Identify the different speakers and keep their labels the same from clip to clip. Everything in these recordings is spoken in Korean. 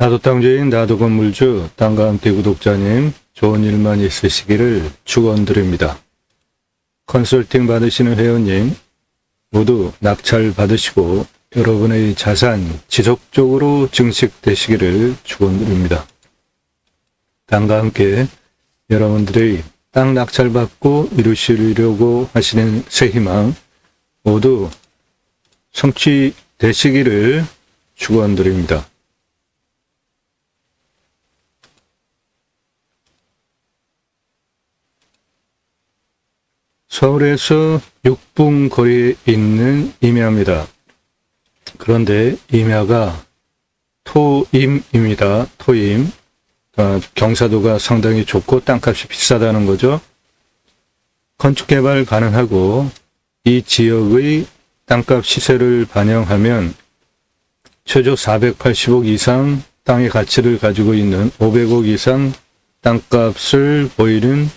Speaker 1: 나도 땅주인, 나도 건물주, 땅과 함께 구독자님, 좋은 일만 있으시기를 축원드립니다. 컨설팅 받으시는 회원님, 모두 낙찰 받으시고 여러분의 자산 지속적으로 증식되시기를 축원드립니다. 땅과 함께 여러분들의 땅 낙찰 받고 이루시려고 하시는 새 희망 모두 성취되시기를 축원드립니다. 서울에서 6분 거리에 있는 임야입니다. 그런데 임야가 토임입니다. 토임. 경사도가 상당히 좋고 땅값이 비싸다는 거죠. 건축개발 가능하고 이 지역의 땅값 시세를 반영하면 최저 480억 이상 땅의 가치를 가지고 있는 500억 이상 땅값을 보이는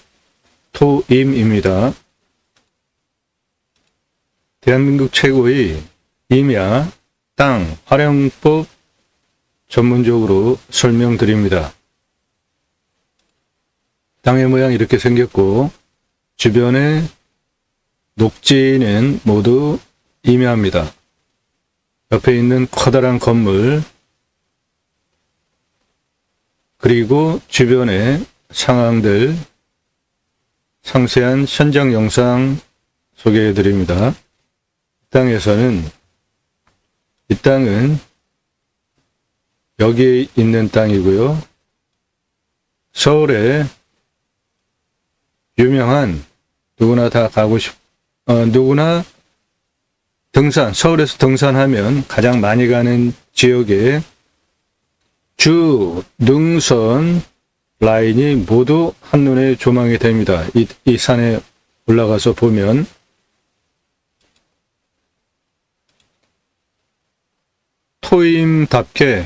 Speaker 1: 토임입니다. 대한민국 최고의 임야, 땅, 활용법 전문적으로 설명드립니다. 땅의 모양 이렇게 생겼고 주변에 녹지는 모두 임야입니다. 옆에 있는 커다란 건물 그리고 주변의 상황들 상세한 현장 영상 소개해 드립니다. 이 땅은 여기에 있는 땅이고요. 서울에 유명한 누구나 다 가고 누구나 서울에서 등산하면 가장 많이 가는 지역에 주 능선 라인이 모두 한눈에 조망이 됩니다. 이 산에 올라가서 보면 토임답게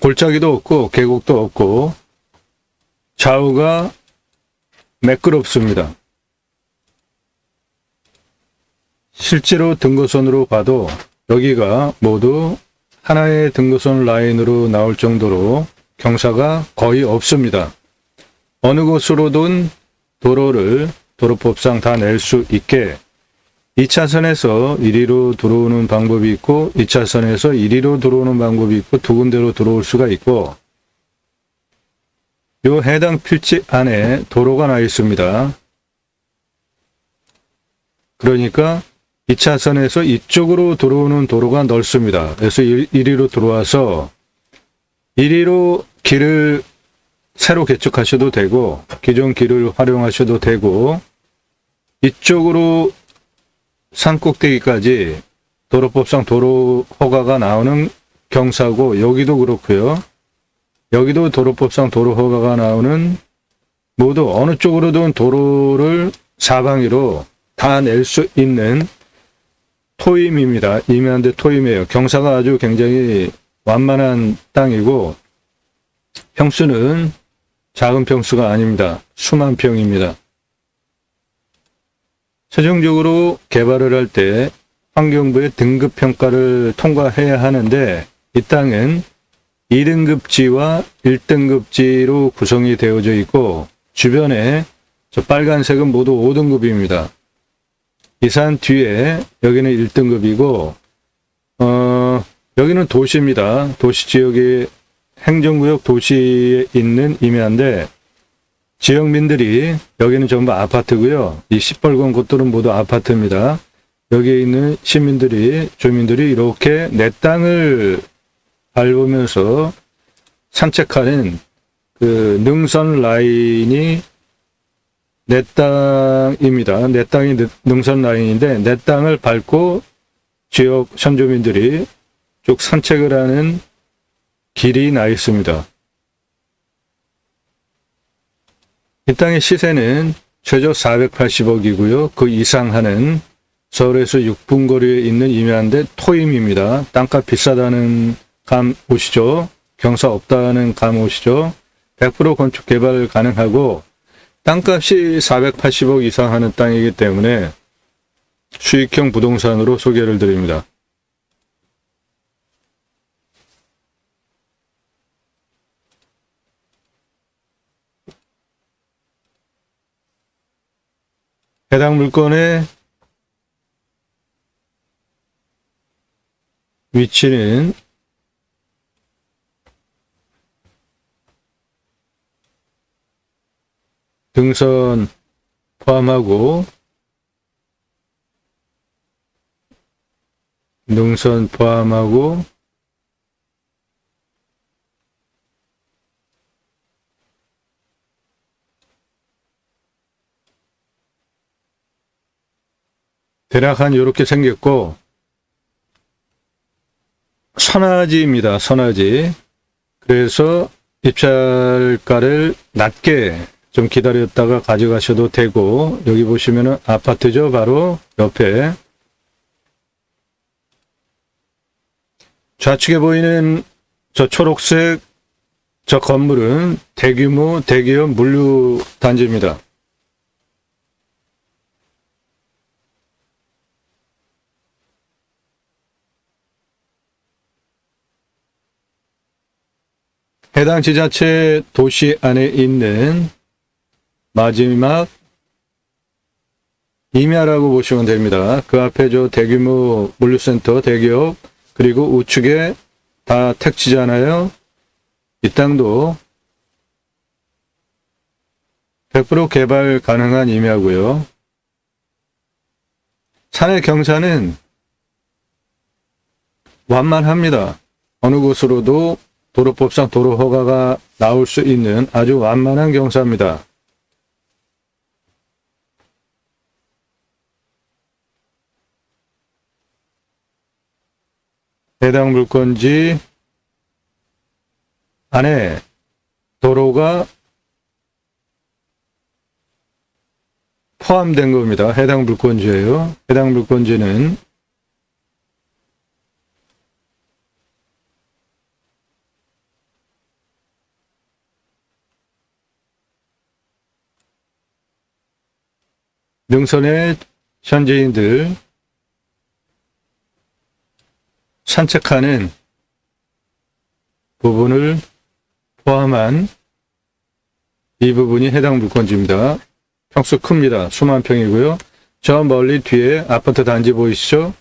Speaker 1: 골짜기도 없고 계곡도 없고 좌우가 매끄럽습니다. 실제로 등고선으로 봐도 여기가 모두 하나의 등고선 라인으로 나올 정도로 경사가 거의 없습니다. 어느 곳으로든 도로법상 다 낼 수 있게 2차선에서 1위로 들어오는 방법이 있고 2차선에서 1위로 들어오는 방법이 있고 두 군데로 들어올 수가 있고 요 해당 필지 안에 도로가 나 있습니다. 그러니까 2차선에서 이쪽으로 들어오는 도로가 넓습니다. 그래서 1위로 들어와서 1위로 길을 새로 개척하셔도 되고 기존 길을 활용하셔도 되고 이쪽으로 산 꼭대기까지 도로법상 도로 허가가 나오는 경사고 여기도 그렇고요. 여기도 도로법상 도로 허가가 나오는 모두 어느 쪽으로든 도로를 사방위로 다 낼 수 있는 토임입니다. 임야인데 토임이에요. 경사가 아주 굉장히 완만한 땅이고 평수는 작은 평수가 아닙니다. 수만 평입니다. 최종적으로 개발을 할 때 환경부의 등급평가를 통과해야 하는데 이 땅은 2등급지와 1등급지로 구성이 되어져 있고 주변에 저 빨간색은 모두 5등급입니다. 이 산 뒤에 여기는 1등급이고 여기는 도시입니다. 도시지역의 행정구역 도시에 있는 임야인데 지역민들이 여기는 전부 아파트고요. 이 시뻘건 곳들은 모두 아파트입니다. 여기에 있는 주민들이 이렇게 내 땅을 밟으면서 산책하는 그 능선 라인이 내 땅입니다. 내 땅이 능선 라인인데 내 땅을 밟고 지역 선조민들이 쭉 산책을 하는 길이 나 있습니다. 이 땅의 시세는 최저 480억이고요. 그 이상 하는 서울에서 6분 거리에 있는 임야인데 토임입니다. 땅값 비싸다는 감 오시죠? 경사 없다는 감 오시죠? 100% 건축 개발 가능하고 땅값이 480억 이상 하는 땅이기 때문에 수익형 부동산으로 소개를 드립니다. 해당 물건의 위치는 등선 포함하고 능선 포함하고 대략 한 이렇게 생겼고, 선화지입니다. 선화지. 그래서 입찰가를 낮게 좀 기다렸다가 가져가셔도 되고, 여기 보시면은 아파트죠. 바로 옆에. 좌측에 보이는 저 초록색 저 건물은 대규모 대기업 물류 단지입니다. 해당 지자체 도시 안에 있는 마지막 임야라고 보시면 됩니다. 그 앞에 저 대규모 물류센터 대기업, 그리고 우측에 다 택지잖아요. 이 땅도 100% 개발 가능한 임야고요. 산의 경사는 완만합니다. 어느 곳으로도 도로법상 도로 허가가 나올 수 있는 아주 완만한 경사입니다. 해당 물건지 안에 도로가 포함된 겁니다. 해당 물건지예요. 해당 물건지는 능선의 현지인들 산책하는 부분을 포함한 이 부분이 해당 물건지입니다. 평수 큽니다. 수만 평이고요. 저 멀리 뒤에 아파트 단지 보이시죠?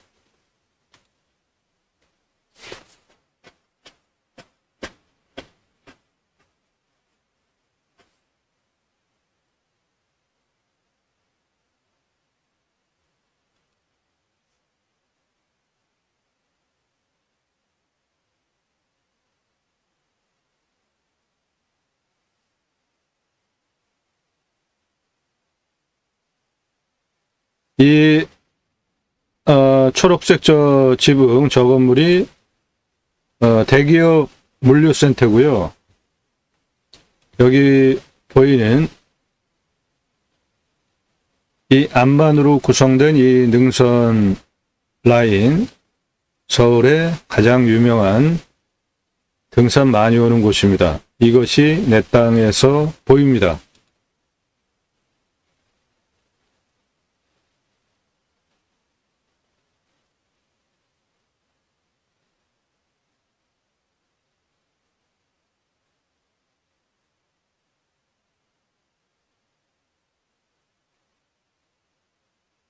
Speaker 1: 이 초록색 저 지붕 저 건물이 대기업 물류센터고요. 여기 보이는 이 안반으로 구성된 이 능선 라인, 서울의 가장 유명한 등산 많이 오는 곳입니다. 이것이 내 땅에서 보입니다.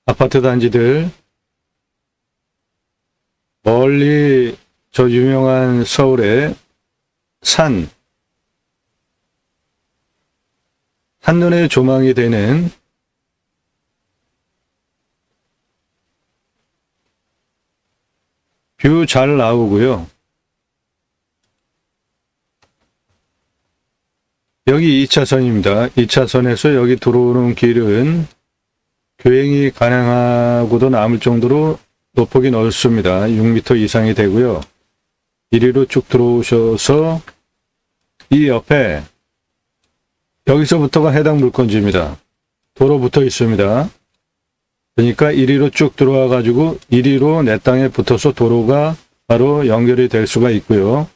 Speaker 1: 아파트 단지들, 멀리 저 유명한 서울의 산, 한눈에 조망이 되는 뷰 잘 나오고요. 여기 2차선입니다. 2차선에서 여기 들어오는 길은 교행이 가능하고도 남을 정도로 노폭이 넓습니다. 6m 이상이 되고요. 이리로 쭉 들어오셔서 이 옆에 여기서부터가 해당 물건지입니다. 도로 붙어 있습니다. 그러니까 이리로 쭉 들어와 가지고 이리로 내 땅에 붙어서 도로가 바로 연결이 될 수가 있고요.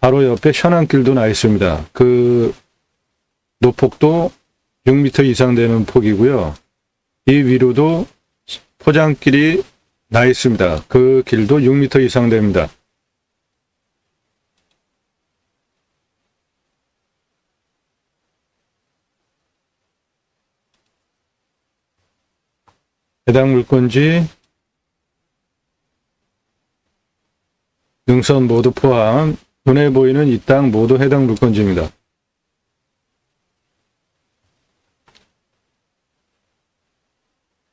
Speaker 1: 바로 옆에 현안길도 나 있습니다. 그 노폭도 6m 이상 되는 폭이고요. 이 위로도 포장길이 나 있습니다. 그 길도 6m 이상 됩니다. 해당 물건지 능선 모두 포함, 눈에 보이는 이 땅 모두 해당 물건지입니다.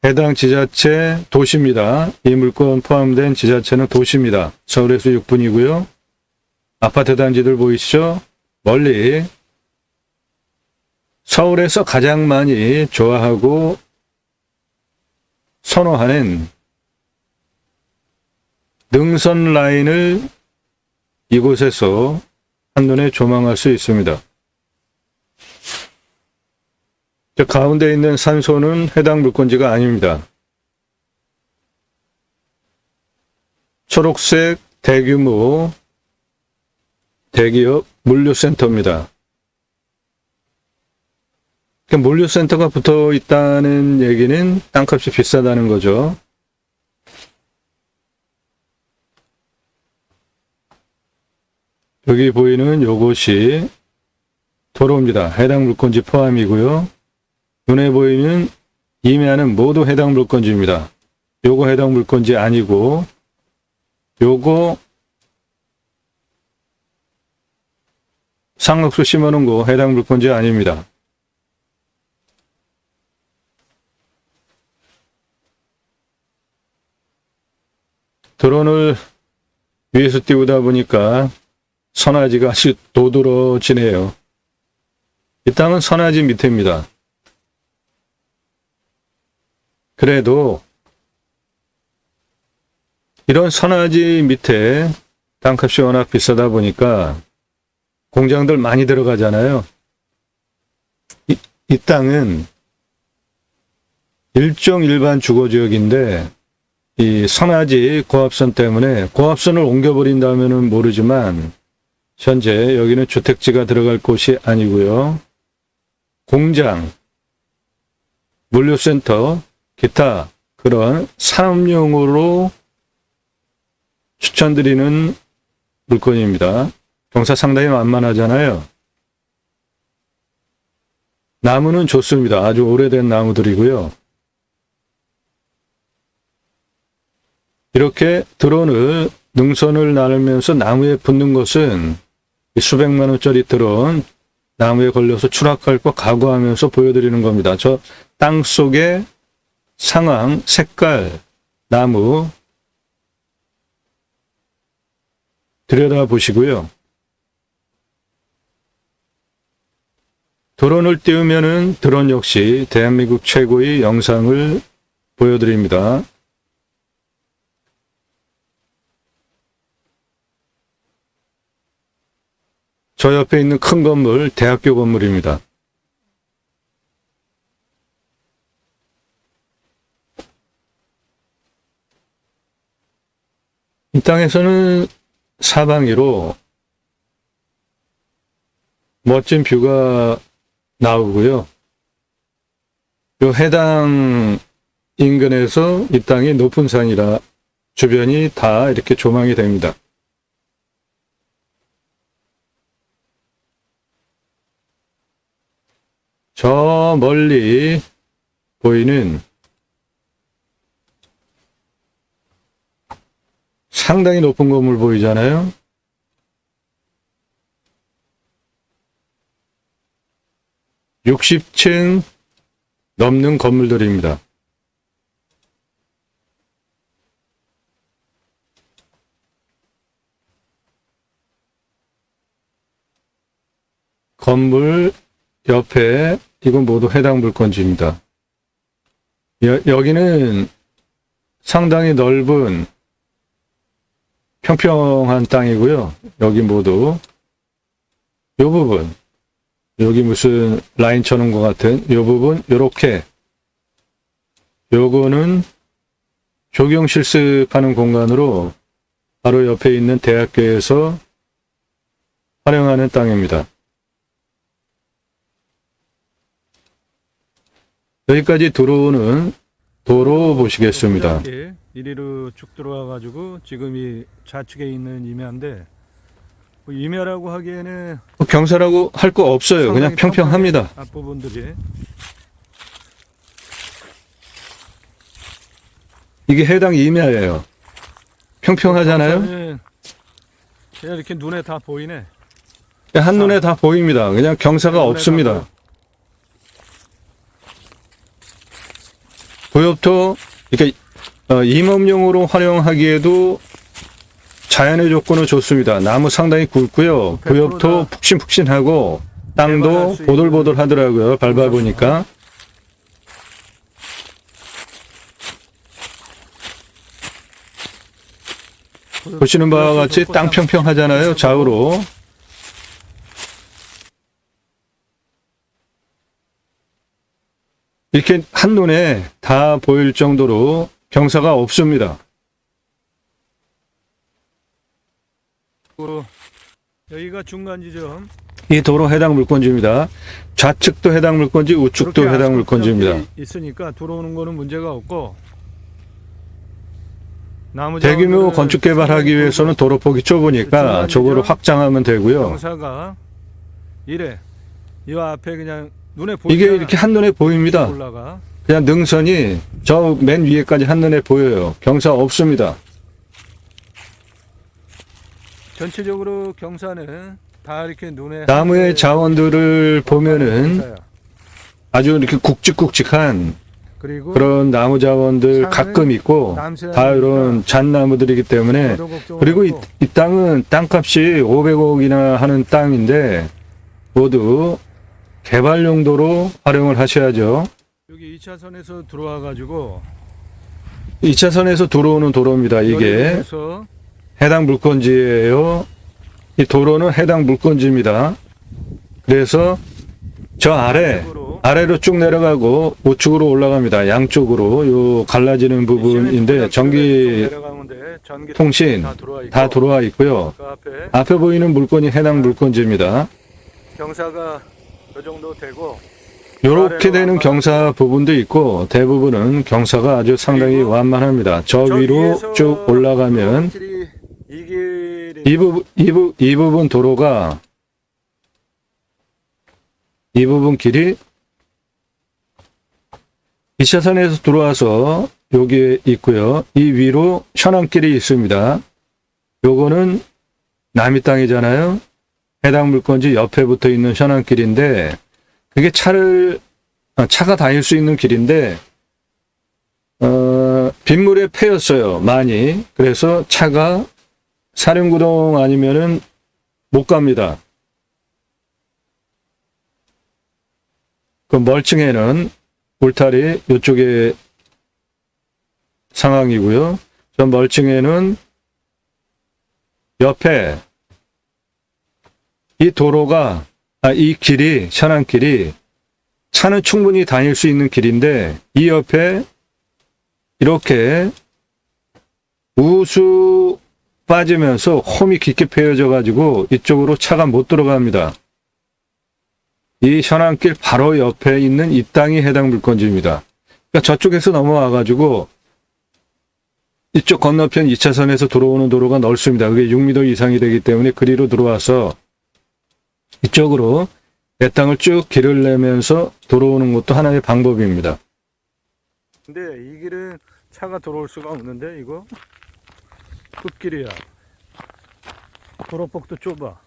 Speaker 1: 해당 지자체 도시입니다. 이 물건 포함된 지자체는 도시입니다. 서울에서 6분이고요. 아파트 단지들 보이시죠? 멀리 서울에서 가장 많이 좋아하고 선호하는 능선 라인을 이곳에서 한눈에 조망할 수 있습니다. 저 가운데 있는 산소는 해당 물건지가 아닙니다. 초록색 대규모 대기업 물류센터입니다. 물류센터가 붙어 있다는 얘기는 땅값이 비싸다는 거죠. 여기 보이는 요것이 도로입니다. 해당 물건지 포함이고요. 눈에 보이는 임야는 모두 해당 물건지입니다. 요거 해당 물건지 아니고 요거 상록수 심어놓은 거 해당 물건지 아닙니다. 드론을 위에서 띄우다 보니까 선화지가 아주 도드러지네요. 이 땅은 선화지 밑에입니다. 그래도 이런 선화지 밑에 땅값이 워낙 비싸다 보니까 공장들 많이 들어가잖아요. 이 땅은 일반 주거지역인데 이 선화지 고압선 때문에 고압선을 옮겨버린다면은 모르지만 현재 여기는 주택지가 들어갈 곳이 아니고요. 공장, 물류센터, 기타 그런 산업용으로 추천드리는 물건입니다. 경사 상당히 만만하잖아요. 나무는 좋습니다. 아주 오래된 나무들이고요. 이렇게 드론을 능선을 나누면서 나무에 붙는 것은 수백만 원짜리 드론 나무에 걸려서 추락할 거 각오하면서 보여드리는 겁니다. 저 땅 속의 상황, 색깔, 나무 들여다보시고요. 드론을 띄우면은 드론 역시 대한민국 최고의 영상을 보여드립니다. 저 옆에 있는 큰 건물, 대학교 건물입니다. 이 땅에서는 사방으로 멋진 뷰가 나오고요. 요 해당 인근에서 이 땅이 높은 산이라 주변이 다 이렇게 조망이 됩니다. 저 멀리 보이는 상당히 높은 건물 보이잖아요. (60층) 넘는 건물들입니다. 건물 옆에 이건 모두 해당 물건지입니다. 여기는 상당히 넓은 평평한 땅이고요. 여기 모두 이 부분, 여기 무슨 라인 쳐놓은 것 같은 이 부분, 요렇게 요거는 조경 실습하는 공간으로 바로 옆에 있는 대학교에서 활용하는 땅입니다. 여기까지 들어오는 도로 보시겠습니다. 이리로 쭉 들어와 가지고 지금 이 좌측에 있는 임야인데 임야라고 하기에는 경사라고 할 거 없어요. 그냥 평평합니다. 앞부분들이 이게 해당 임야예요. 평평하잖아요.
Speaker 2: 그냥 이렇게 눈에 다 보이네.
Speaker 1: 한눈에 다 보입니다. 그냥 경사가
Speaker 2: 눈에
Speaker 1: 없습니다.
Speaker 2: 다
Speaker 1: 고엽토 이렇게 임업용으로 활용하기에도 자연의 조건은 좋습니다. 나무 상당히 굵고요.
Speaker 2: 100%
Speaker 1: 고엽토 푹신푹신하고 땅도
Speaker 2: 개발할 수
Speaker 1: 보들보들 하더라고요. 밟아보니까. 보시는 바와 같이 땅 평평하잖아요. 좌우로. 이렇게 한눈에 다 보일 정도로 경사가 없습니다.
Speaker 2: 여기가 중간 지점.
Speaker 1: 이 도로 해당 물건지입니다. 좌측도 해당 물건지, 우측도
Speaker 2: 그렇게
Speaker 1: 해당 물건지입니다.
Speaker 2: 아스팔트 있으니까 들어오는 거는 문제가 없고. 나무
Speaker 1: 대규모
Speaker 2: 자원들은
Speaker 1: 건축 개발하기 위해서는 도로폭이 좁으니까 저거를 확장하면 되고요.
Speaker 2: 경사가 이래. 이 앞에 그냥 눈에 보이잖아.
Speaker 1: 이게 이렇게 한눈에 보입니다.
Speaker 2: 올라가.
Speaker 1: 그냥 능선이 저 맨 위에까지 한눈에 보여요. 경사 없습니다.
Speaker 2: 전체적으로 경사는 다 이렇게 눈에
Speaker 1: 나무의 자원들을 보면은
Speaker 2: 경사야.
Speaker 1: 아주 이렇게 굵직굵직한
Speaker 2: 그리고
Speaker 1: 그런 나무 자원들 가끔 있고 다 이런 잣나무들이기 때문에, 그리고 이 땅은 땅값이 500억이나 하는 땅인데 모두 개발 용도로 활용을 하셔야죠.
Speaker 2: 여기 2차선에서 들어와 가지고
Speaker 1: 2차선에서 들어오는 도로입니다. 이게 해당 물건지예요. 이 도로는 해당 물건지입니다. 그래서 저 아래로 쭉 내려가고 우측으로 올라갑니다. 양쪽으로 요 갈라지는 부분인데 전기 통신 다 들어와 있고요.
Speaker 2: 그
Speaker 1: 앞에 보이는 물건이 해당 물건지입니다.
Speaker 2: 경사가 그 정도 되고
Speaker 1: 요렇게 되는 경사 부분도 있고 대부분은 경사가 아주 상당히 완만합니다. 저 위로 쭉 올라가면 이 부분 도로가 이 부분 길이 2차선에서 들어와서 여기에 있고요. 이 위로 현안길이 있습니다. 요거는 남이 땅이잖아요. 해당 물건지 옆에 붙어 있는 현안길인데 그게 차가 다닐 수 있는 길인데 빗물에 패였어요. 많이. 그래서 차가 사륜구동 아니면은 못 갑니다. 그 멀층에는 울타리 이쪽에 상황이고요. 저 멀층에는 옆에 이 도로가 이 길이 현안길이 차는 충분히 다닐 수 있는 길인데 이 옆에 이렇게 우수 빠지면서 홈이 깊게 패여져 가지고 이쪽으로 차가 못 들어갑니다. 이 현안길 바로 옆에 있는 이 땅이 해당 물건지입니다. 그러니까 저쪽에서 넘어와 가지고 이쪽 건너편 2차선에서 들어오는 도로가 넓습니다. 그게 6m 이상이 되기 때문에 그리로 들어와서 이쪽으로 내 땅을 쭉 길을 내면서 들어오는 것도 하나의 방법입니다.
Speaker 2: 근데 이 길은 차가 들어올 수가 없는데 이거 끝길이야. 도로폭도 좁아.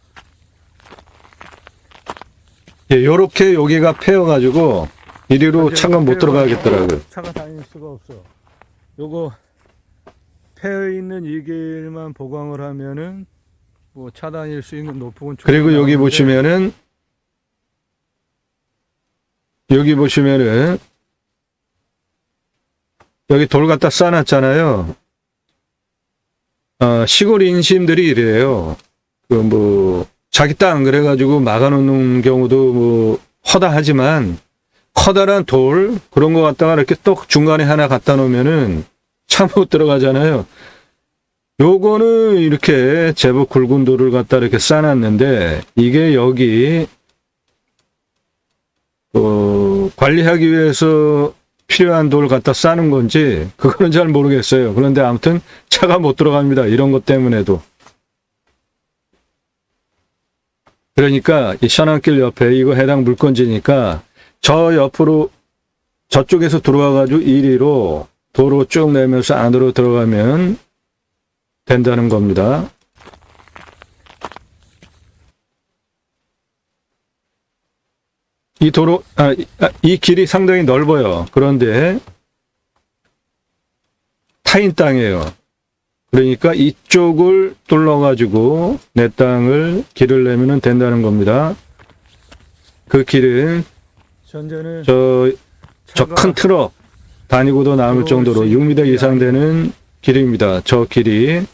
Speaker 1: 예, 요렇게 여기가 패여가지고 이리로 차가 못 들어가겠더라고요.
Speaker 2: 차가 다닐 수가 없어. 요거 패여 있는 이 길만 보강을 하면은 뭐 차 다닐 수 있는 높은.
Speaker 1: 그리고 여기 보시면은 여기 돌 갖다 쌓아놨잖아요. 시골 인심들이 이래요. 자기 땅 그래가지고 막아놓는 경우도 허다하지만 커다란 돌 그런 거 갖다가 이렇게 똑 중간에 하나 갖다 놓으면은 차 못 들어가잖아요. 요거는 이렇게 제법 굵은 돌을 갖다 이렇게 쌓아놨는데 이게 여기 관리하기 위해서 필요한 돌 갖다 쌓는 건지 그거는 잘 모르겠어요. 그런데 아무튼 차가 못 들어갑니다. 이런 것 때문에도. 그러니까 이 현안길 옆에 이거 해당 물건지니까 저 옆으로 저쪽에서 들어와 가지고 이리로 도로 쭉 내면서 안으로 들어가면 된다는 겁니다. 이 도로, 이 길이 상당히 넓어요. 그런데 타인 땅이에요. 그러니까 이쪽을 뚫어가지고 내 땅을 길을 내면 된다는 겁니다. 그 길은
Speaker 2: 현재는
Speaker 1: 저
Speaker 2: 차가
Speaker 1: 큰 트럭 다니고도 남을
Speaker 2: 들어올
Speaker 1: 정도로
Speaker 2: 수 있는
Speaker 1: 6m
Speaker 2: 길이
Speaker 1: 이상 되는 길입니다. 저 길이.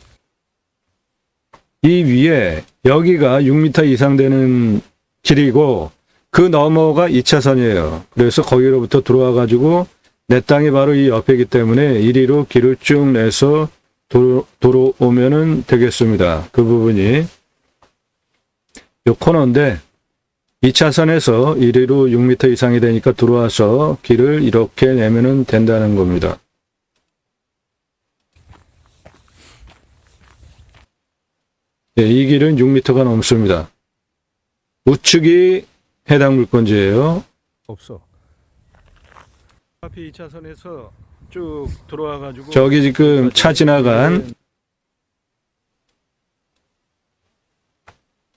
Speaker 1: 이 위에 여기가 6m 이상 되는 길이고 그 너머가 2차선이에요. 그래서 거기로부터 들어와 가지고 내 땅이 바로 이 옆이기 때문에 이리로 길을 쭉 내서 도로 오면은 되겠습니다. 그 부분이 요 코너인데 2차선에서 이리로 6m 이상이 되니까 들어와서 길을 이렇게 내면은 된다는 겁니다. 네, 이 길은 6m가 넘습니다. 우측이 해당 물건지예요.
Speaker 2: 없어. 앞에 2차선에서 쭉 들어와 가지고
Speaker 1: 저기 지금 차 지나간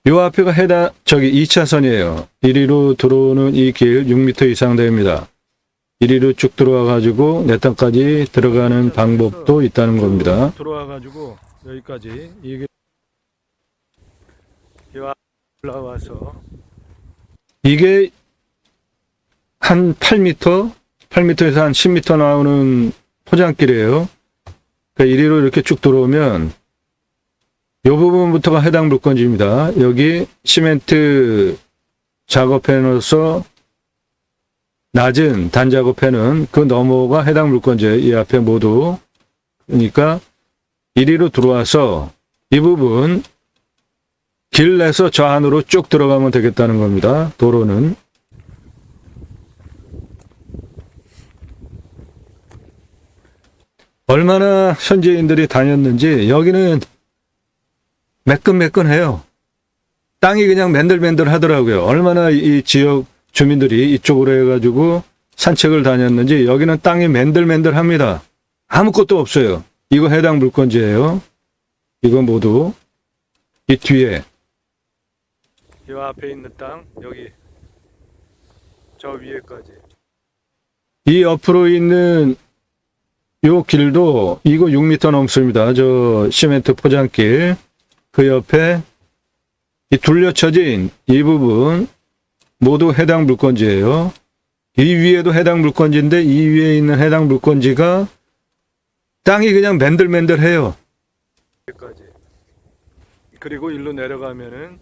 Speaker 1: 요 앞에가 저기 2차선이에요. 이리로 들어오는 이 길 6m 이상 됩니다. 이리로 쭉 들어와 가지고 내 땅까지 들어가는 방법도 있다는 겁니다.
Speaker 2: 들어와 가지고 여기까지 이게 올라와서
Speaker 1: 이게 한 8m, 8m에서 한 10m 나오는 포장길이에요. 그러니까 이리로 이렇게 쭉 들어오면 이 부분부터가 해당 물건지입니다. 여기 시멘트 작업해 놓아서 낮은 단 작업해는 그 너머가 해당 물건지예요. 이 앞에 모두. 그러니까 이리로 들어와서 이 부분 길 내서 저 안으로 쭉 들어가면 되겠다는 겁니다. 도로는. 얼마나 현지인들이 다녔는지 여기는 매끈매끈해요. 땅이 그냥 맨들맨들 하더라고요. 얼마나 이 지역 주민들이 이쪽으로 해가지고 산책을 다녔는지 여기는 땅이 맨들맨들합니다. 아무것도 없어요. 이거 해당 물건지예요. 이거 모두 이 뒤에
Speaker 2: 이 앞에 있는 땅 여기 저 위에까지
Speaker 1: 이 옆으로 있는 요 길도 이거 6m 넘습니다. 저 시멘트 포장길 그 옆에 이 둘러쳐진 이 부분 모두 해당 물건지예요. 이 위에도 해당 물건지인데 이 위에 있는 해당 물건지가 땅이 그냥 맨들맨들해요.
Speaker 2: 여기까지. 그리고 일로 내려가면은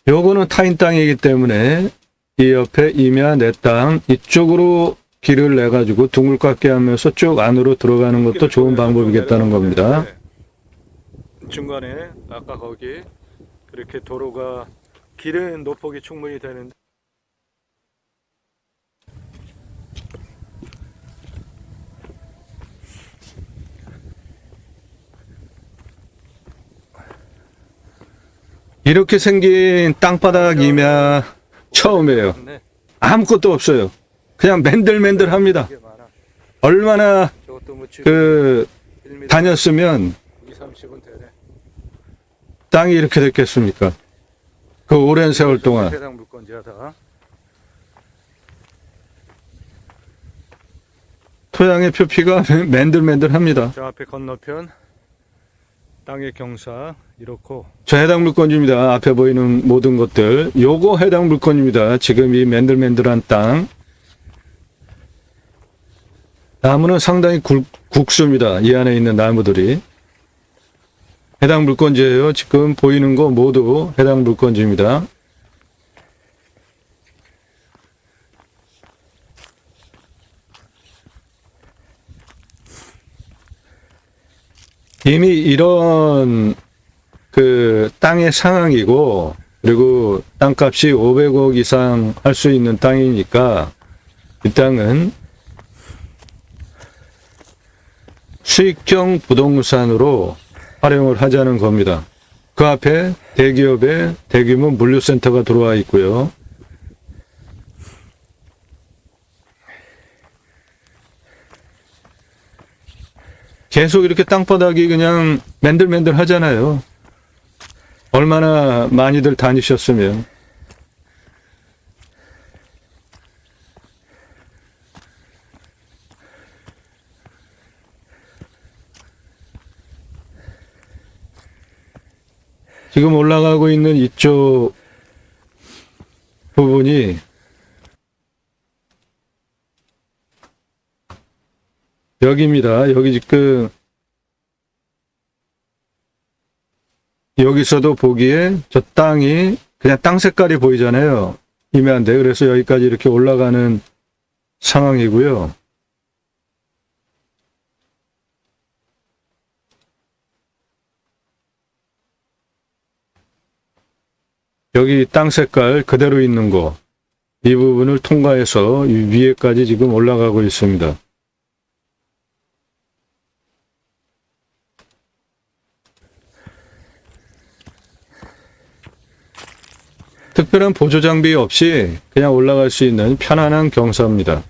Speaker 1: 요거는 타인 땅이기 때문에 이 옆에 임야 내 땅 이쪽으로 길을 내 가지고 둥글깎게 하면서 쭉 안으로 들어가는 것도 좋은 방법이겠다는 겁니다.
Speaker 2: 중간에 아까 거기 그렇게 도로가 길은 노폭이 충분히 되는데
Speaker 1: 이렇게 생긴 땅바닥 임야 처음이에요. 아무것도 없어요. 그냥 맨들맨들합니다.
Speaker 2: 이게 많아.
Speaker 1: 얼마나
Speaker 2: 저것도 뭐 지금
Speaker 1: 그
Speaker 2: 1m
Speaker 1: 다녔으면
Speaker 2: 2, 30은 되네.
Speaker 1: 땅이 이렇게 됐겠습니까? 그 오랜 세월 동안.
Speaker 2: 해당 물건지야 다.
Speaker 1: 토양의 표피가 맨들맨들합니다.
Speaker 2: 저 앞에 건너편 땅의 경사 이렇고
Speaker 1: 저 해당 물건입니다. 앞에 보이는 모든 것들. 요거 해당 물건입니다. 지금 이 맨들맨들한 땅. 나무는 상당히 국수입니다. 이 안에 있는 나무들이. 해당 물건지예요. 지금 보이는 거 모두 해당 물건지입니다. 이미 이런 그 땅의 상황이고 그리고 땅값이 500억 이상 할 수 있는 땅이니까 이 땅은 수익형 부동산으로 활용을 하자는 겁니다. 그 앞에 대기업의 대규모 물류센터가 들어와 있고요. 계속 이렇게 땅바닥이 그냥 맨들맨들 하잖아요. 얼마나 많이들 다니셨으면. 지금 올라가고 있는 이쪽 부분이 여기입니다. 여기 지금 여기서도 보기에 저 땅이 그냥 땅 색깔이 보이잖아요. 임야인데 그래서 여기까지 이렇게 올라가는 상황이고요. 여기 땅 색깔 그대로 있는 거, 이 부분을 통과해서 이 위에까지 지금 올라가고 있습니다. 특별한 보조 장비 없이 그냥 올라갈 수 있는 편안한 경사입니다.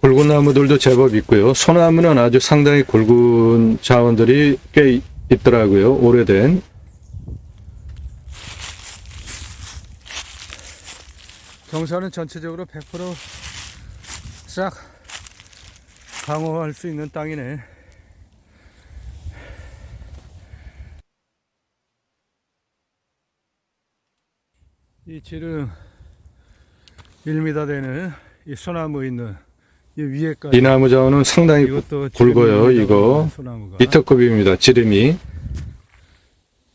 Speaker 1: 굵은 나무들도 제법 있고요. 소나무는 아주 상당히 굵은 자원들이 꽤 있더라고요. 오래된.
Speaker 2: 경사는 전체적으로 100%싹 강화할 수 있는 땅이네. 이 지름 1m 되는 이 소나무 있는 이 위에까지,
Speaker 1: 이 나무 자원은 상당히
Speaker 2: 이것도
Speaker 1: 굵어요. 이거
Speaker 2: 소나무가
Speaker 1: 미터급입니다. 지름이.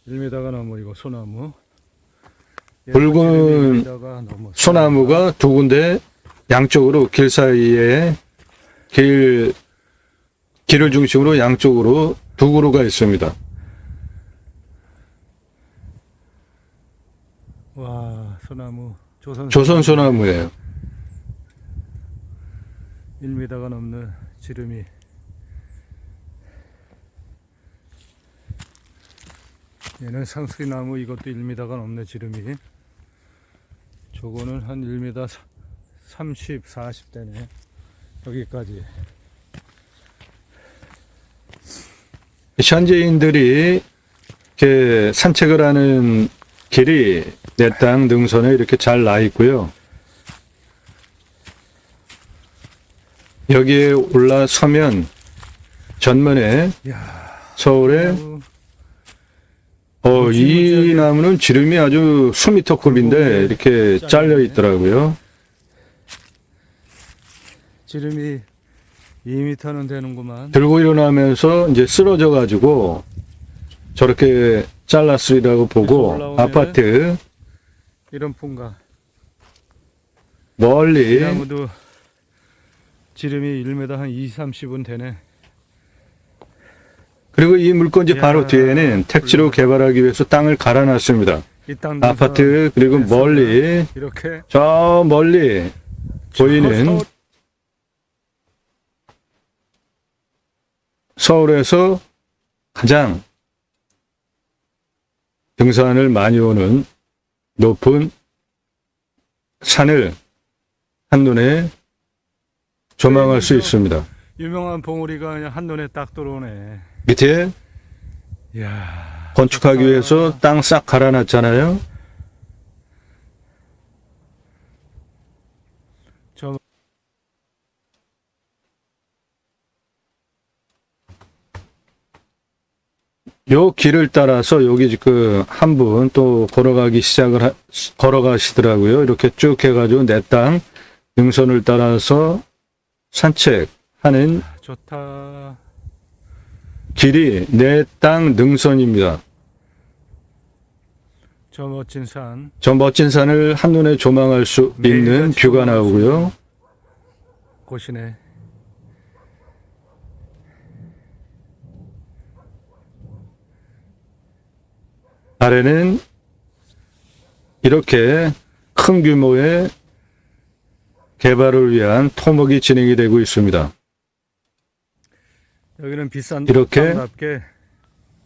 Speaker 2: 1m가 넘어. 이거 소나무.
Speaker 1: 굵은 소나무가 두 군데 양쪽으로 길 사이에 길을 중심으로 양쪽으로 두 그루가 있습니다.
Speaker 2: 와, 소나무
Speaker 1: 조선 소나무예요.
Speaker 2: 1m가 넘는 지름이. 얘는 상수리나무, 이것도 1m가 넘는 지름이. 저거는 한 1m 30, 40 되네. 여기까지.
Speaker 1: 현지인들이 이렇게 산책을 하는 길이 내 땅 능선에 이렇게 잘 나 있고요. 여기에 올라서면 전면에
Speaker 2: 이야,
Speaker 1: 서울에 이 나무는 지름이 아주 수미터급인데 이렇게 잘려 있더라고요.
Speaker 2: 지름이 2m는 되는구만.
Speaker 1: 들고 일어나면서 이제 쓰러져 가지고 저렇게 잘랐으리라고 보고 아파트
Speaker 2: 이런 풍가.
Speaker 1: 멀리
Speaker 2: 이 나무도 지름이 1m 한 2, 30은 되네.
Speaker 1: 그리고 이 물건지 바로 뒤에는 택지로 개발하기 위해서 땅을 갈아놨습니다.
Speaker 2: 이 땅
Speaker 1: 아파트 그리고 멀리
Speaker 2: 이렇게
Speaker 1: 저 멀리 보이는 서울에서 가장 등산을 많이 오는 높은 산을 한눈에 조망할 수 있습니다.
Speaker 2: 유명한 봉우리가 그냥 한눈에 딱 들어오네.
Speaker 1: 밑에
Speaker 2: 이야,
Speaker 1: 건축하기
Speaker 2: 좋다.
Speaker 1: 위해서 땅 싹 갈아놨잖아요.
Speaker 2: 저
Speaker 1: 요 길을 따라서 여기 지금 한 분 또 걸어가시더라고요. 이렇게 쭉 해가지고 내 땅 능선을 따라서 산책하는
Speaker 2: 좋다.
Speaker 1: 길이 내 땅 능선입니다.
Speaker 2: 저 멋진 산.
Speaker 1: 저 멋진 산을 한눈에 조망할 수 있는 뷰가 나오고요.
Speaker 2: 곳이네.
Speaker 1: 아래는 이렇게 큰 규모의 개발을 위한 토목이 진행이 되고 있습니다.
Speaker 2: 여기는 비싼
Speaker 1: 이렇게
Speaker 2: 땅답게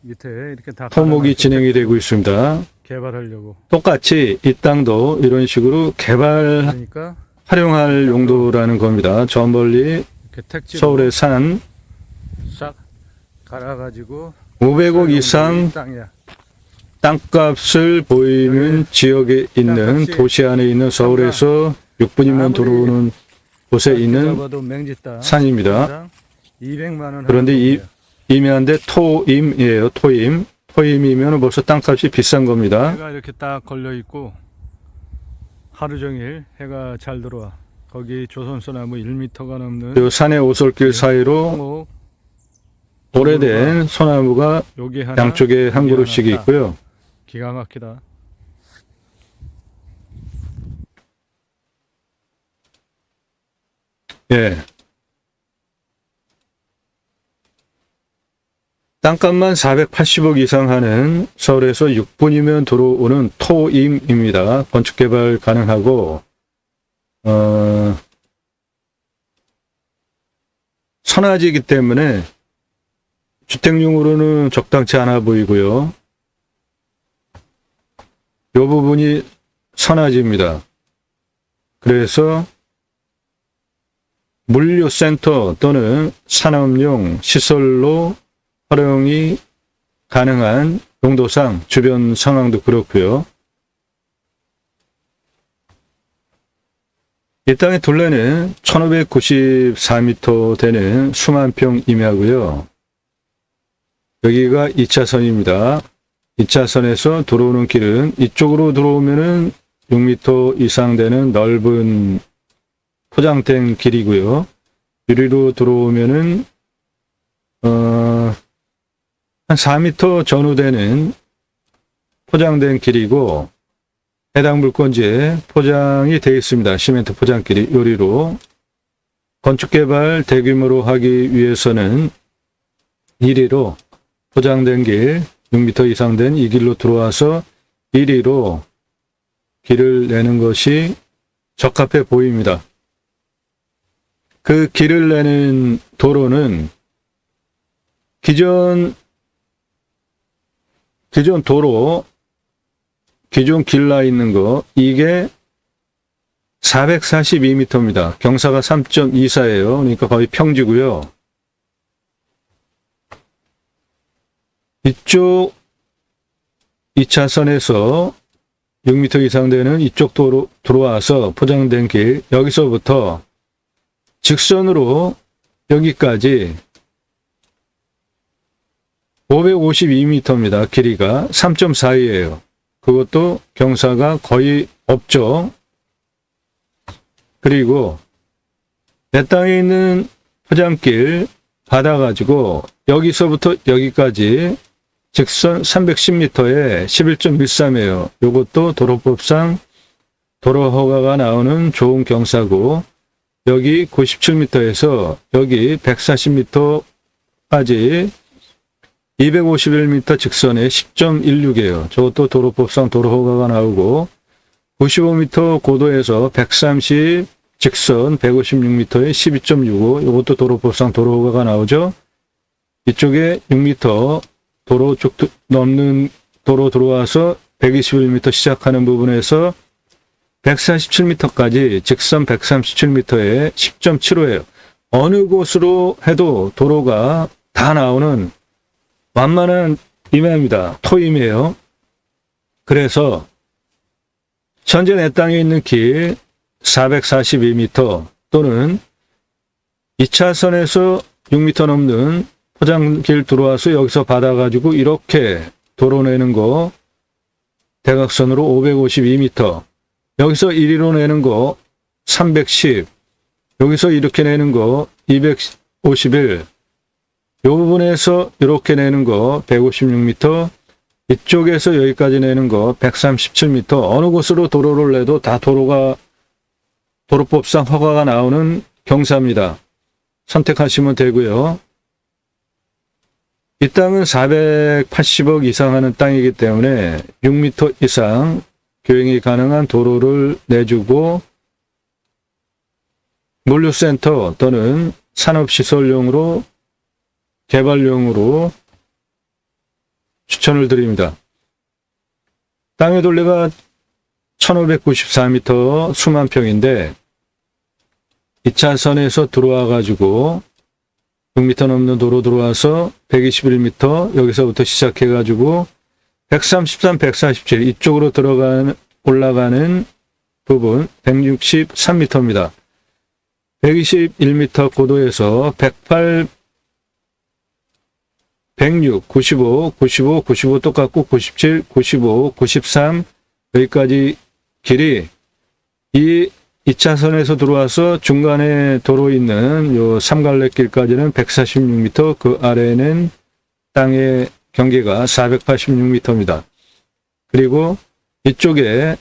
Speaker 2: 밑에 이렇게 다
Speaker 1: 토목이
Speaker 2: 깔아놔서
Speaker 1: 진행이 되고 있습니다.
Speaker 2: 개발하려고.
Speaker 1: 똑같이 이 땅도 이런 식으로 개발
Speaker 2: 그러니까
Speaker 1: 활용할 용도라는 겁니다. 저 멀리
Speaker 2: 이렇게 택지로
Speaker 1: 서울의 산
Speaker 2: 싹 갈아가지고
Speaker 1: 500억 이상
Speaker 2: 땅이야.
Speaker 1: 땅값을 보이는 지역에 있는
Speaker 2: 땅값이
Speaker 1: 도시 안에 있는 서울에서 6분이면
Speaker 2: 아무리
Speaker 1: 들어오는 곳에 있는
Speaker 2: 잡아도 맹지 땅
Speaker 1: 산입니다.
Speaker 2: 200만 원.
Speaker 1: 그런데
Speaker 2: 하는
Speaker 1: 이
Speaker 2: 거예요.
Speaker 1: 임야인데 토임이에요. 토임. 토임이면 벌써 땅값이 비싼 겁니다.
Speaker 2: 해가 이렇게 딱 걸려 있고 하루 종일 해가 잘 들어와. 거기 조선소나무 1m가 넘는
Speaker 1: 그 산의 오솔길 사이로
Speaker 2: 토목,
Speaker 1: 오래된 소나무가
Speaker 2: 여기 하나,
Speaker 1: 양쪽에 한
Speaker 2: 여기
Speaker 1: 그루씩
Speaker 2: 하나 딱.
Speaker 1: 있고요.
Speaker 2: 기가 막히다.
Speaker 1: 예. 땅값만 480억 이상 하는 서울에서 6분이면 들어오는 토임입니다. 건축개발 가능하고, 선화지이기 때문에 주택용으로는 적당치 않아 보이고요. 이 부분이 선화지입니다. 그래서 물류센터 또는 산업용 시설로 활용이 가능한 용도상 주변 상황도 그렇고요. 이 땅의 둘레는 1594m 되는 수만 평 임야고요. 여기가 2차선입니다. 2차선에서 들어오는 길은 이쪽으로 들어오면은 6m 이상 되는 넓은 포장된 길이고요. 유리로 들어오면은 한 4m 전후되는 포장된 길이고 해당 물건지에 포장이 되어 있습니다. 시멘트 포장길이 유리로. 건축개발 대규모로 하기 위해서는 1위로 포장된 길 6m 이상 된 이 길로 들어와서 1위로 길을 내는 것이 적합해 보입니다. 그 길을 내는 도로는 기존 도로, 기존 길 나 있는 거, 이게 442m입니다. 경사가 3.24예요. 그러니까 거의 평지고요. 이쪽 2차선에서 6m 이상 되는 이쪽 도로 들어와서 포장된 길, 여기서부터 직선으로 여기까지 552m입니다. 길이가 3.42예요. 그것도 경사가 거의 없죠. 그리고 내 땅에 있는 포장길 받아가지고 여기서부터 여기까지 직선 310m에 11.13이에요. 이것도 도로법상 도로 허가가 나오는 좋은 경사고 여기 97m에서 여기 140m까지 251m 직선에 10.16이에요. 저것도 도로법상 도로 허가가 나오고 95m 고도에서 130 직선 156m에 12.65 이것도 도로법상 도로 허가가 나오죠. 이쪽에 6m 도로 쭉 넘는 도로 들어와서 121m 시작하는 부분에서 147m까지 직선 137m에 10.75예요. 어느 곳으로 해도 도로가 다 나오는 완만한 임야입니다. 토임이에요. 그래서 현재 내 땅에 있는 길 442m 또는 2차선에서 6m 넘는 포장길 들어와서 여기서 받아가지고 이렇게 도로 내는 거 대각선으로 552m 여기서 1위로 내는 거 310 여기서 이렇게 내는 거 251 이 부분에서 이렇게 내는 거 156m 이쪽에서 여기까지 내는 거 137m 어느 곳으로 도로를 내도 다 도로법상 허가가 나오는 경사입니다. 선택하시면 되고요. 이 땅은 480억 이상 하는 땅이기 때문에 6m 이상 교행이 가능한 도로를 내주고 물류센터 또는 산업시설용으로 개발용으로 추천을 드립니다. 땅의 둘레가 1594m 수만 평인데 2차선에서 들어와 가지고 6m 넘는 도로 들어와서 121m 여기서부터 시작해 가지고 133, 147 이쪽으로 올라가는 부분 163m입니다. 121m 고도에서 108, 106, 95, 95, 95 똑같고 97, 95, 93 여기까지 길이 이 2차선에서 들어와서 중간에 도로 있는 요 삼갈래길까지는 146m, 그 아래는 땅의 경계가 486m입니다. 그리고 이쪽에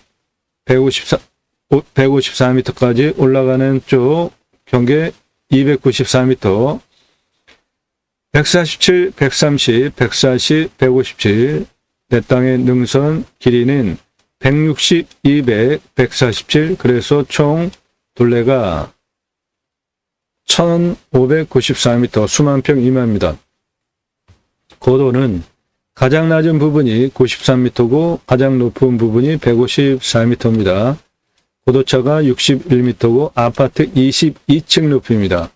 Speaker 1: 154m까지 올라가는 쪽 경계 294m, 147, 130, 140, 157, 내 땅의 능선 길이는 160, 200, 147, 그래서 총 둘레가 1594m, 수만 평 이마입니다. 고도는 가장 낮은 부분이 93m고 가장 높은 부분이 154m입니다. 고도차가 61m고 아파트 22층 높이입니다.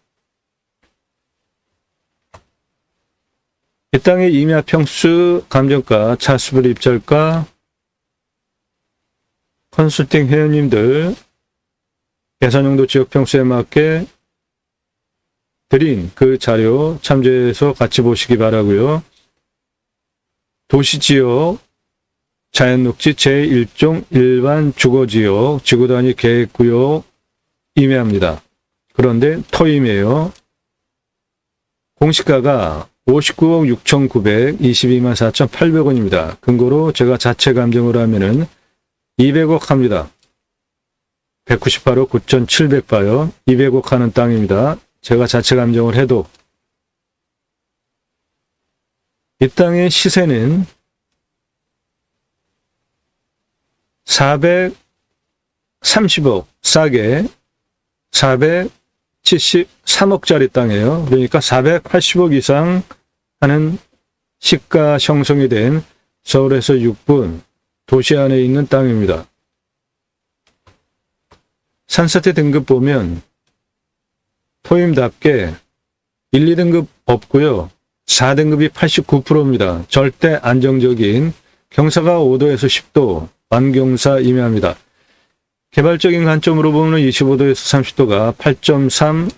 Speaker 1: 이 땅의 임야 평수, 감정가, 차수별 입찰가, 컨설팅 회원님들 계산용도 지역 평수에 맞게 드린 그 자료 참조해서 같이 보시기 바라고요. 도시지역, 자연녹지 제1종 일반 주거지역, 지구단위 계획구역 임야입니다. 그런데 토임이에요. 공시가가 59억 6,900, 22만 4,800원입니다. 근거로 제가 자체 감정을 하면은 200억 합니다. 198억 9,700바요. 200억 하는 땅입니다. 제가 자체 감정을 해도 이 땅의 시세는 430억 싸게 473억짜리 땅이에요. 그러니까 480억 이상 하는 시가 형성이 된 서울에서 6분 도시 안에 있는 땅입니다. 산사태 등급 보면 토임답게 1, 2등급 없고요. 4등급이 89%입니다. 절대 안정적인 경사가 5도에서 10도 완경사 임야입니다. 개발적인 관점으로 보면 25도에서 30도가 8.3,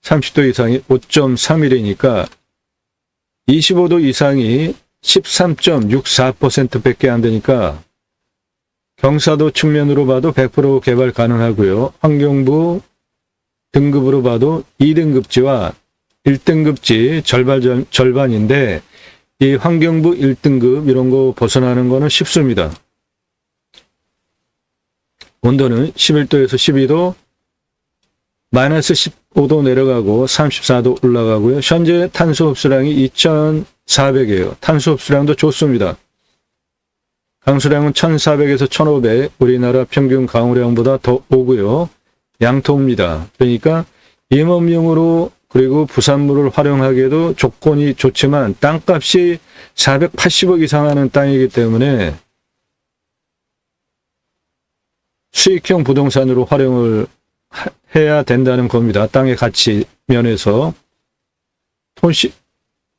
Speaker 1: 30도 이상이 5.31이니까 25도 이상이 13.64%밖에 안 되니까 경사도 측면으로 봐도 100% 개발 가능하고요. 환경부 등급으로 봐도 2등급지와 1등급지 절반인데 이 환경부 1등급 이런 거 벗어나는 거는 쉽습니다. 온도는 11도에서 12도, 마이너스 15도 내려가고 34도 올라가고요. 현재 탄소 흡수량이 2,400이에요. 탄소 흡수량도 좋습니다. 강수량은 1,400에서 1,500, 우리나라 평균 강우량보다 더 오고요. 양토입니다. 그러니까 임업용으로 그리고 부산물을 활용하기에도 조건이 좋지만 땅값이 480억 이상 하는 땅이기 때문에 수익형 부동산으로 활용을 해야 된다는 겁니다. 땅의 가치 면에서. 톤시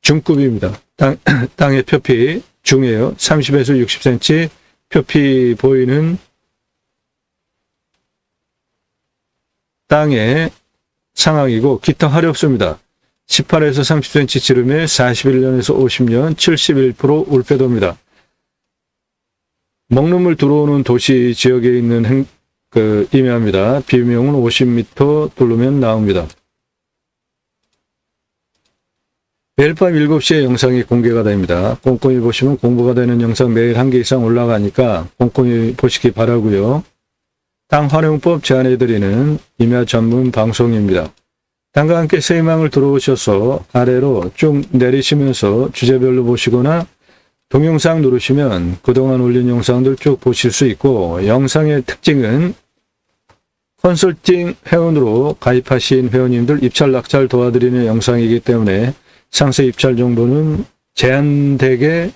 Speaker 1: 중급입니다. 땅의 표피 중이에요. 30에서 60cm 표피 보이는 땅의 상황이고 기타 화렵수입니다. 18에서 30cm 지름에 41년에서 50년 71% 울빼도입니다. 먹는 물 들어오는 도시 지역에 있는 임야입니다. 비용은 50m 뚫으면 나옵니다. 매일 밤 7시에 영상이 공개가 됩니다. 꼼꼼히 보시면 공부가 되는 영상 매일 1개 이상 올라가니까 꼼꼼히 보시기 바라고요. 땅 활용법 제안해드리는 임야 전문 방송입니다. 땅과 함께 세이망을 들어오셔서 아래로 쭉 내리시면서 주제별로 보시거나 동영상 누르시면 그동안 올린 영상들 쭉 보실 수 있고, 영상의 특징은 컨설팅 회원으로 가입하신 회원님들 입찰 낙찰 도와드리는 영상이기 때문에 상세 입찰 정보는 제한되게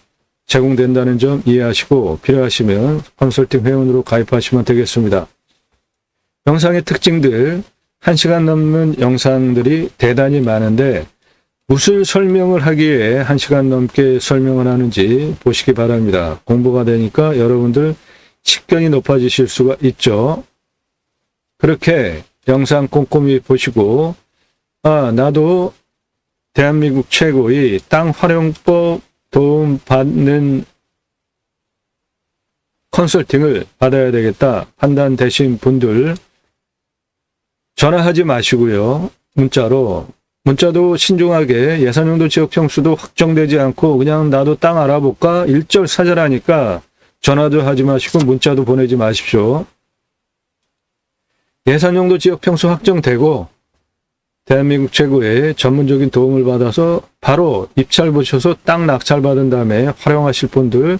Speaker 1: 제공된다는 점 이해하시고, 필요하시면 컨설팅 회원으로 가입하시면 되겠습니다. 영상의 특징들, 1시간 넘는 영상들이 대단히 많은데 무슨 설명을 하기에 1시간 넘게 설명을 하는지 보시기 바랍니다. 공부가 되니까 여러분들 식견이 높아지실 수가 있죠. 그렇게 영상 꼼꼼히 보시고, 나도 대한민국 최고의 땅 활용법 도움 받는 컨설팅을 받아야 되겠다 판단되신 분들 전화하지 마시고요. 문자도 신중하게, 예산용도 지역 평수도 확정되지 않고 그냥 나도 땅 알아볼까 일절사절하니까 전화도 하지 마시고 문자도 보내지 마십시오. 예산용도 지역 평수 확정되고 대한민국 최고의 전문적인 도움을 받아서 바로 입찰 보셔서 땅 낙찰 받은 다음에 활용하실 분들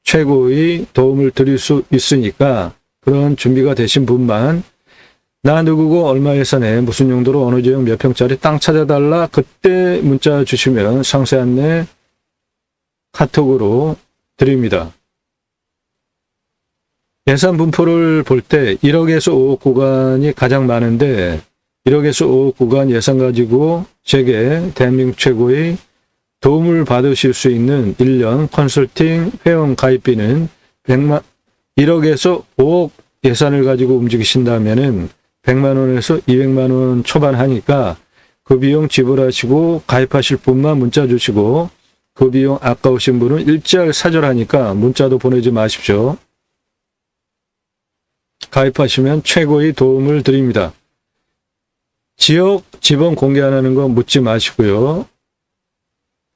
Speaker 1: 최고의 도움을 드릴 수 있으니까, 그런 준비가 되신 분만 나 누구고 얼마 예산에 무슨 용도로 어느 지역 몇 평짜리 땅 찾아달라, 그때 문자 주시면 상세 안내 카톡으로 드립니다. 예산 분포를 볼 때 1억에서 5억 구간이 가장 많은데, 1억에서 5억 구간 예산 가지고 제게 대한민국 최고의 도움을 받으실 수 있는 1년 컨설팅 회원 가입비는 1억에서 5억 예산을 가지고 움직이신다면은 100만 원에서 200만 원 초반 하니까 그 비용 지불하시고 가입하실 분만 문자 주시고, 그 비용 아까우신 분은 일절사절하니까 문자도 보내지 마십시오. 가입하시면 최고의 도움을 드립니다. 지역 지번 공개 안 하는 거 묻지 마시고요.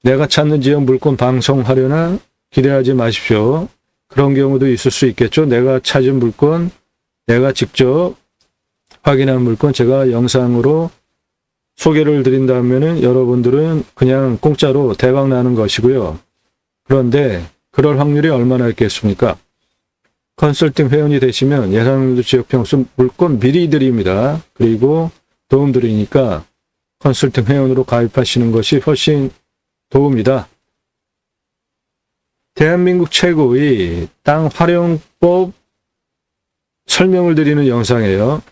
Speaker 1: 내가 찾는 지역 물건 방송하려나 기대하지 마십시오. 그런 경우도 있을 수 있겠죠. 내가 찾은 물건, 내가 직접 확인한 물건 제가 영상으로 소개를 드린다면은 여러분들은 그냥 공짜로 대박 나는 것이고요. 그런데 그럴 확률이 얼마나 있겠습니까? 컨설팅 회원이 되시면 예산용도 지역 평수 물건 미리 드립니다. 그리고 도움 드리니까 컨설팅 회원으로 가입하시는 것이 훨씬 도움이다. 대한민국 최고의 땅 활용법 설명을 드리는 영상이에요.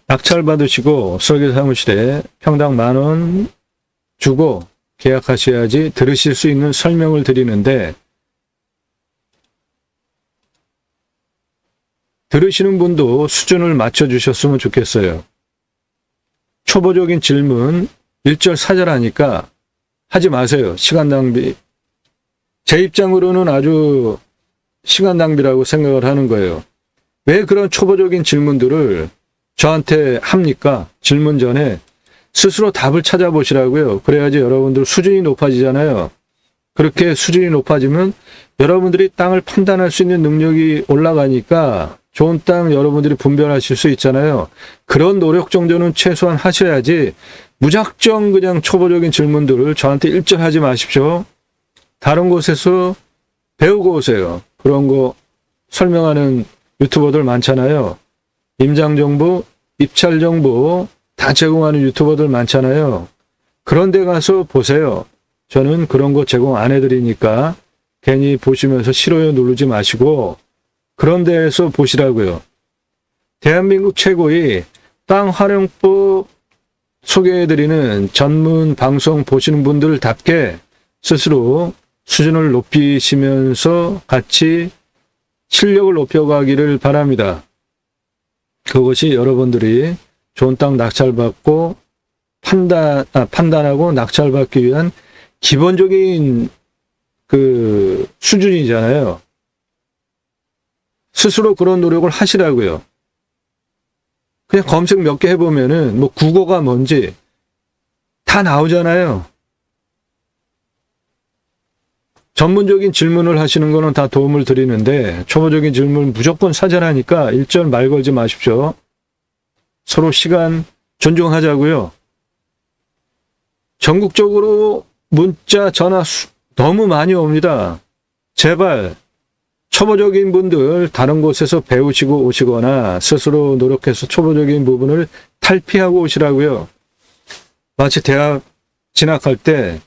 Speaker 1: 낙찰 받으시고 설계 사무실에 평당 10,000원 주고 계약하셔야지 들으실 수 있는 설명을 드리는데, 들으시는 분도 수준을 맞춰주셨으면 좋겠어요. 초보적인 질문 일절사절하니까 하지 마세요. 시간 낭비. 제 입장으로는 아주 시간 낭비라고 생각을 하는 거예요. 왜 그런 초보적인 질문들을 저한테 합니까? 질문 전에 스스로 답을 찾아보시라고요. 그래야지 여러분들 수준이 높아지잖아요. 그렇게 수준이 높아지면 여러분들이 땅을 판단할 수 있는 능력이 올라가니까 좋은 땅 여러분들이 분별하실 수 있잖아요. 그런 노력 정도는 최소한 하셔야지 무작정 그냥 초보적인 질문들을 저한테 일절하지 마십시오. 다른 곳에서 배우고 오세요. 그런 거 설명하는 유튜버들 많잖아요. 임장 정보, 입찰 정보 다 제공하는 유튜버들 많잖아요. 그런 데 가서 보세요. 저는 그런 거 제공 안 해드리니까 괜히 보시면서 싫어요 누르지 마시고 그런 데에서 보시라고요. 대한민국 최고의 땅 활용법 소개해드리는 전문 방송 보시는 분들답게 스스로 수준을 높이시면서 같이 실력을 높여가기를 바랍니다. 그것이 여러분들이 좋은 땅 낙찰받고 판단하고 낙찰받기 위한 기본적인 그 수준이잖아요. 스스로 그런 노력을 하시라고요. 그냥 검색 몇 개 해보면은 뭐 국어가 뭔지 다 나오잖아요. 전문적인 질문을 하시는 거는 다 도움을 드리는데 초보적인 질문 무조건 사전하니까 일절 말 걸지 마십시오. 서로 시간 존중하자고요. 전국적으로 문자, 전화 너무 많이 옵니다. 제발 초보적인 분들 다른 곳에서 배우시고 오시거나 스스로 노력해서 초보적인 부분을 탈피하고 오시라고요. 마치 대학 진학할 때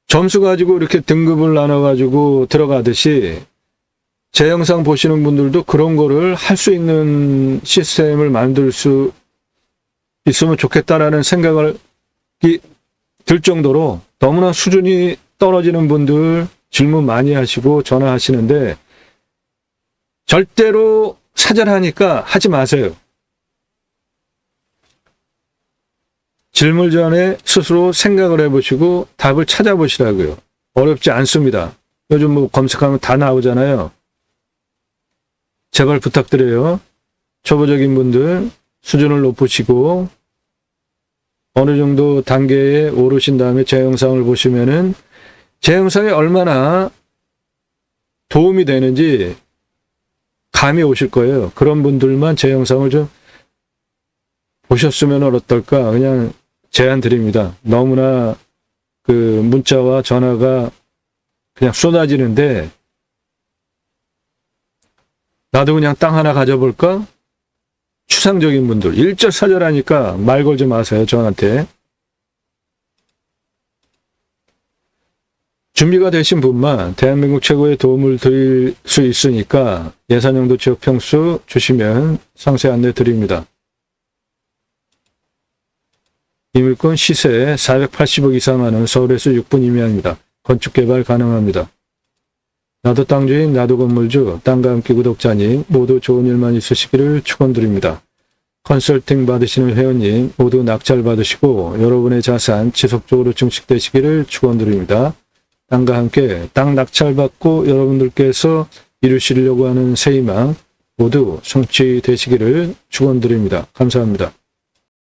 Speaker 1: 점수 가지고 이렇게 등급을 나눠가지고 들어가듯이 제 영상 보시는 분들도 그런 거를 할 수 있는 시스템을 만들 수 있으면 좋겠다라는 생각을 들 정도로 너무나 수준이 떨어지는 분들 질문 많이 하시고 전화하시는데 절대로 사절하니까 하지 마세요. 질문 전에 스스로 생각을 해보시고 답을 찾아보시라고요. 어렵지 않습니다. 요즘 뭐 검색하면 다 나오잖아요. 제발 부탁드려요. 초보적인 분들 수준을 높으시고 어느 정도 단계에 오르신 다음에 제 영상을 보시면은 제 영상이 얼마나 도움이 되는지 감이 오실 거예요. 그런 분들만 제 영상을 좀 보셨으면 어떨까 그냥 제안 드립니다. 너무나 그 문자와 전화가 그냥 쏟아지는데 나도 그냥 땅 하나 가져볼까? 추상적인 분들 일절사절하니까 말 걸지 마세요. 저한테. 준비가 되신 분만 대한민국 최고의 도움을 드릴 수 있으니까 예산용도 지역 평수 주시면 상세 안내 드립니다. 이물건 시세 480억 이상 하는 서울에서 6분 이내입니다. 건축 개발 가능합니다. 나도 땅주인 나도 건물주 땅과 함께 구독자님 모두 좋은 일만 있으시기를 축원드립니다. 컨설팅 받으시는 회원님 모두 낙찰 받으시고 여러분의 자산 지속적으로 증식되시기를 축원드립니다. 땅과 함께 땅 낙찰 받고 여러분들께서 이루시려고 하는 새 희망 모두 성취되시기를 축원드립니다. 감사합니다.